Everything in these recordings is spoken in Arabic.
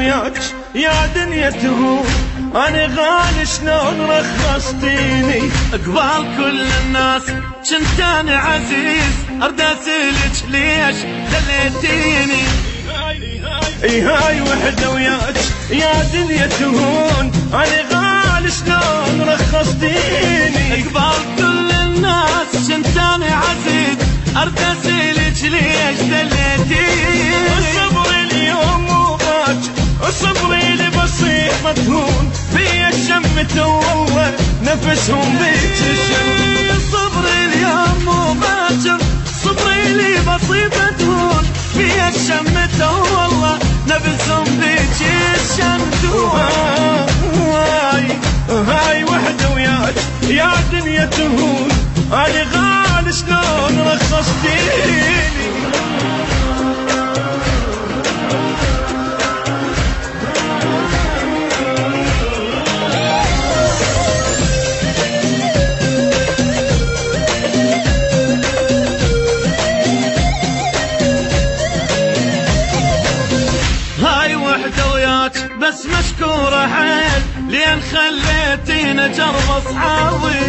وياك يا دنيا تهون، أنا غالي شلون رخصتيني. قبال كل الناس كنت أنا عزيز، أرد أسألك ليش دليتيني. هاي وحدة وياك يا دنيا تهون، أنا غالي شلون رخصتيني. قبال كل الناس كنت أنا عزيز، أرد أسألك ليش دليتيني. صبري اليوم مو باكر، صبري لي بسيط مدهون، في الشمة والله نفسهم بيك الشم. صبري اليوم مو باكر، صبري لي بسيط مدهون، في الشمة والله نفسهم بيك الشمتون. هاي وحدة وياك يا دنيا تهون، أنا غالي شلون رخصتيني. بس مشكورة حيل لين خليتينا جرب اصحابي،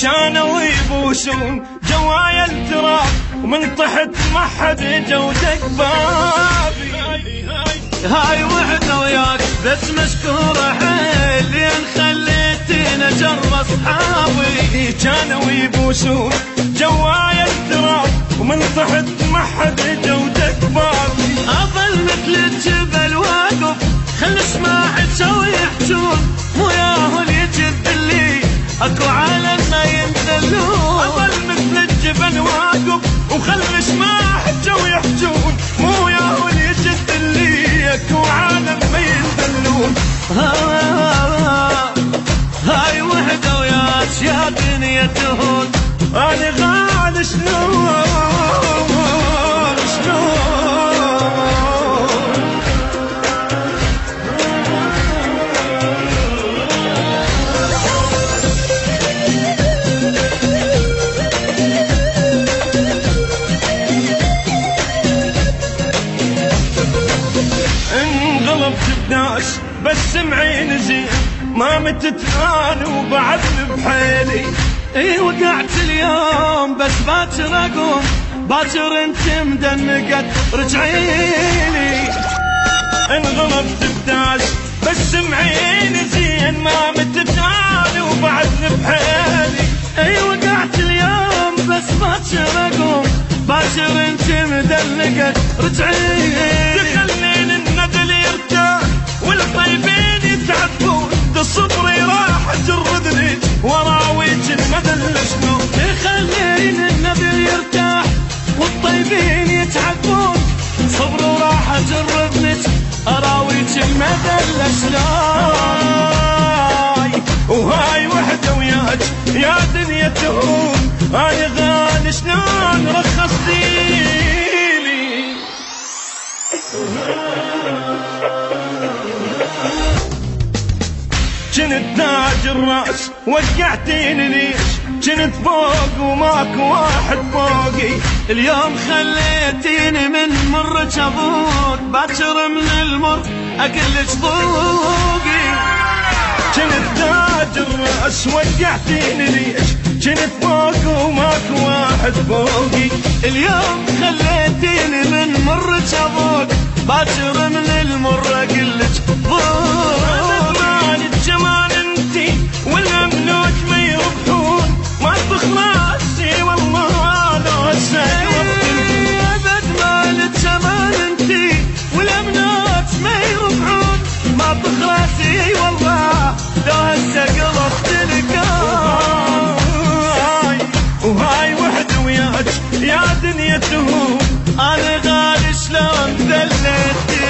كانوا يبوسون جوايا التراب ومن تحت ما حد جودك بابي. هاي وحدة وياك بس مشكورة حيل لين خليتينا جرب اصحابي، كانوا يبوسون جوايا التراب ومن تحت ما حد جودك بابي. اظل مثل الجبل واقف خل اسماعك ويحجون، مو ياهل يجد اللي اكو عالم ما ينزلون. اظل مثل الجبل واقف وخل اسماعك ويحجون، مو ياهل يجد اللي اكو عالم ما ينزلون. هاي وحدة وياك يا دنيا تهون، انا غالي شلون انغلبت بناس بس معين زين، ما متت انا وبعد بحيلي. اي وقعت اليوم بس باكر اقوم، باكر انت مدنقت رجعيلي. انغلبت بناس بس معين زين، ما متت انا وبعد بحيلي. اي وقعت اليوم بس باكر اقوم، باكر انت مدنقت رجعيلي. تخلين الندل يرتاح والطيبين يتعذبون، صبري راح جردني وراويك المدل شنو. تخلين النبي يرتاح والطيبين يتعذبون، صبر وراح جردني اراويك المدل شلون. وهاي وحدة وياك يا دنيا تهون، انا غالي شلون رخصتيني. كنت تاج الراس وقعتيني ليش، كنت فوق وماكو واحد فوقي. اليوم خليتيني من مر جبوت، باكر من المر اقلك ذوقي. كنت تاج الراس وقعتيني ليش، كنت فوق وماكو واحد فوقي. اليوم خليتيني من مر جبوت، باكر من المر اقلك ذوقي. الجمال انتي والاملوك ما يربحون، ما تخلصي والله لو هسه ابد مال الجمال انتي والاملوك ما يربحون، ما تخلصي والله لو هسه قلبت لك. وهاي وحدة وياك يا دنيا تهون، انا غالي شلون ذليتي.